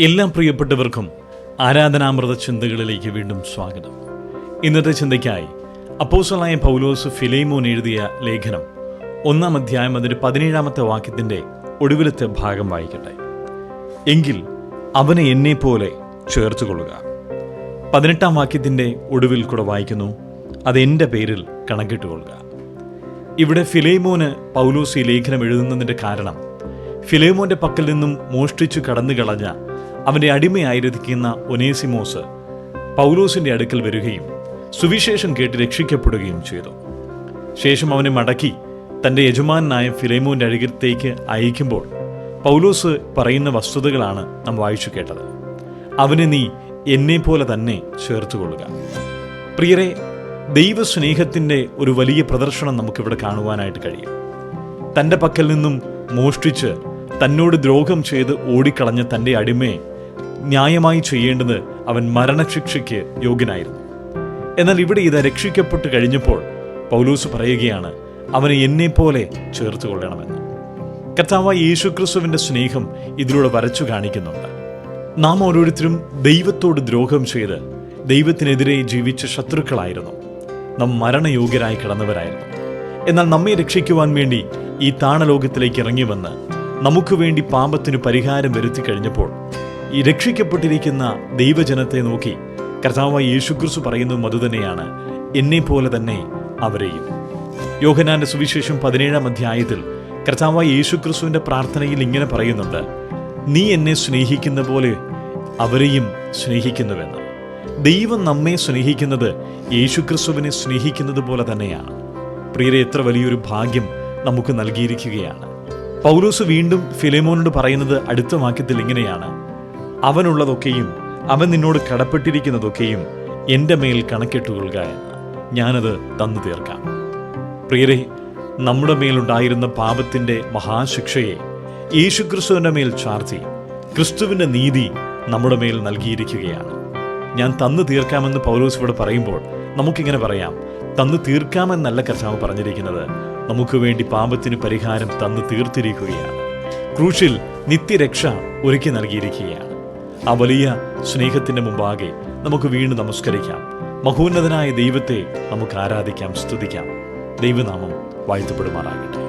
എല്ലാ പ്രിയപ്പെട്ടവർക്കും ആരാധനാമൃത ചിന്തകളിലേക്ക് വീണ്ടും സ്വാഗതം. ഇന്നത്തെ ചിന്തയ്ക്കായി അപ്പോസ്തലനായ പൗലോസ് ഫിലേമോൻ എഴുതിയ ലേഖനം 1-ാം അധ്യായം അതിൻ്റെ 17-ാമത്തെ വാക്യത്തിൻ്റെ ഒടുവിലത്തെ ഭാഗം വായിക്കട്ടെ. എങ്കിൽ അവനെ എന്നെപ്പോലെ ചേർത്തുകൊള്ളുക. 18-ാം വാക്യത്തിൻ്റെ ഒടുവിൽ കൂടെ വായിക്കുന്നു, അതെൻ്റെ പേരിൽ കണക്കിട്ടുകൊള്ളുക. ഇവിടെ ഫിലേമോന് പൗലോസ് ഈ ലേഖനം എഴുതുന്നതിൻ്റെ കാരണം, ഫിലേമോന്റെ പക്കൽ നിന്നും മോഷ്ടിച്ചു കടന്നു കളഞ്ഞ അവൻ്റെ അടിമയായിരിക്കുന്ന ഒനേസിമോസ് പൗലോസിൻ്റെ അടുക്കൽ വരികയും സുവിശേഷം കേട്ട് രക്ഷിക്കപ്പെടുകയും ചെയ്തു. ശേഷം അവനെ മടക്കി തൻ്റെ യജമാനായ ഫിലേമോന്റെ അരികത്തേക്ക് അയക്കുമ്പോൾ പൗലോസ് പറയുന്ന വസ്തുതകളാണ് നാം വായിച്ചു കേട്ടത്. അവനെ നീ എന്നെപ്പോലെ തന്നെ ചേർത്തുകൊള്ളുക. പ്രിയരെ, ദൈവസ്നേഹത്തിൻ്റെ ഒരു വലിയ പ്രദർശനം നമുക്കിവിടെ കാണുവാനായിട്ട് കഴിയും. തൻ്റെ പക്കൽ നിന്നും മോഷ്ടിച്ച് തന്നോട് ദ്രോഹം ചെയ്ത് ഓടിക്കളഞ്ഞ തൻ്റെ അടിമയെ ന്യായമായി ചെയ്യേണ്ടത് അവൻ മരണശിക്ഷയ്ക്ക് യോഗ്യനായിരുന്നു. എന്നാൽ ഇവിടെ ഇത് രക്ഷിക്കപ്പെട്ട് കഴിഞ്ഞപ്പോൾ പൗലോസ് പറയുകയാണ്, അവനെ എന്നെപ്പോലെ ചേർത്ത് കൊള്ളണമെന്ന്. കർത്താവായ യേശുക്രിസ്തുവിൻ്റെ സ്നേഹം ഇതിലൂടെ വരച്ചു കാണിക്കുന്നുണ്ട്. നാം ഓരോരുത്തരും ദൈവത്തോട് ദ്രോഹം ചെയ്ത് ദൈവത്തിനെതിരെ ജീവിച്ച ശത്രുക്കളായിരുന്നു. നാം മരണയോഗ്യരായി കിടന്നവരായിരുന്നു. എന്നാൽ നമ്മെ രക്ഷിക്കുവാൻ വേണ്ടി ഈ താണലോകത്തിലേക്ക് ഇറങ്ങി വന്ന് നമുക്ക് വേണ്ടി പാപത്തിന് പരിഹാരം വരുത്തി കഴിഞ്ഞപ്പോൾ ഈ രക്ഷിക്കപ്പെട്ടിരിക്കുന്ന ദൈവജനത്തെ നോക്കി കർത്താവായ യേശുക്രിസ്തു പറയുന്നതും അതുതന്നെയാണ്, എന്നെപ്പോലെ തന്നെ അവരെയും. യോഹന്നാന്റെ സുവിശേഷം 17-ാം അധ്യായത്തിൽ കർത്താവായ യേശുക്രിസ്തുവിന്റെ പ്രാർത്ഥനയിൽ ഇങ്ങനെ പറയുന്നുണ്ട്, നീ എന്നെ സ്നേഹിക്കുന്ന പോലെ അവരെയും സ്നേഹിക്കുന്നുവെന്ന്. ദൈവം നമ്മെ സ്നേഹിക്കുന്നത് യേശുക്രിസ്തുവിനെ സ്നേഹിക്കുന്നത് പോലെ തന്നെയാണ്. പ്രിയരെ, എത്ര വലിയൊരു ഭാഗ്യം നമുക്ക് നൽകിയിരിക്കുകയാണ്. പൗലോസ് വീണ്ടും ഫിലേമോനോട് പറയുന്നത് അടുത്ത വാക്യത്തിൽ ഇങ്ങനെയാണ്, അവനുള്ളതൊക്കെയും അവൻ നിന്നോട് കടപ്പെട്ടിരിക്കുന്നതൊക്കെയും എൻ്റെ മേൽ കണക്കിട്ടുകൊള്ളുക എന്ന് ഞാനത് തന്നു തീർക്കാം. പ്രിയരെ, നമ്മുടെ മേലുണ്ടായിരുന്ന പാപത്തിൻ്റെ മഹാശിക്ഷയെ യേശുക്രിസ്തുവിൻ്റെ മേൽ ചാർത്തി ക്രിസ്തുവിൻ്റെ നീതി നമ്മുടെ മേൽ നൽകിയിരിക്കുകയാണ്. ഞാൻ തന്നു തീർക്കാമെന്ന് പൗലോസ് ഇവിടെ പറയുമ്പോൾ നമുക്കിങ്ങനെ പറയാം, തന്നു തീർക്കാമെന്നല്ല കർത്താവ് പറഞ്ഞിരിക്കുന്നത്, നമുക്ക് വേണ്ടി പാപത്തിന് പരിഹാരം തന്നു തീർത്തിരിക്കുകയാണ്. ക്രൂശിൽ നിത്യരക്ഷ ഒരുക്കി നൽകിയിരിക്കുകയാണ്. ആ വലിയ സ്നേഹത്തിൻ്റെ മുമ്പാകെ നമുക്ക് വീണ്ടും നമസ്കരിക്കാം. മഹോന്നതനായ ദൈവത്തെ നമുക്ക് ആരാധിക്കാം, സ്തുതിക്കാം. ദൈവനാമം വാഴ്ത്തപ്പെടുമാറാകട്ടെ.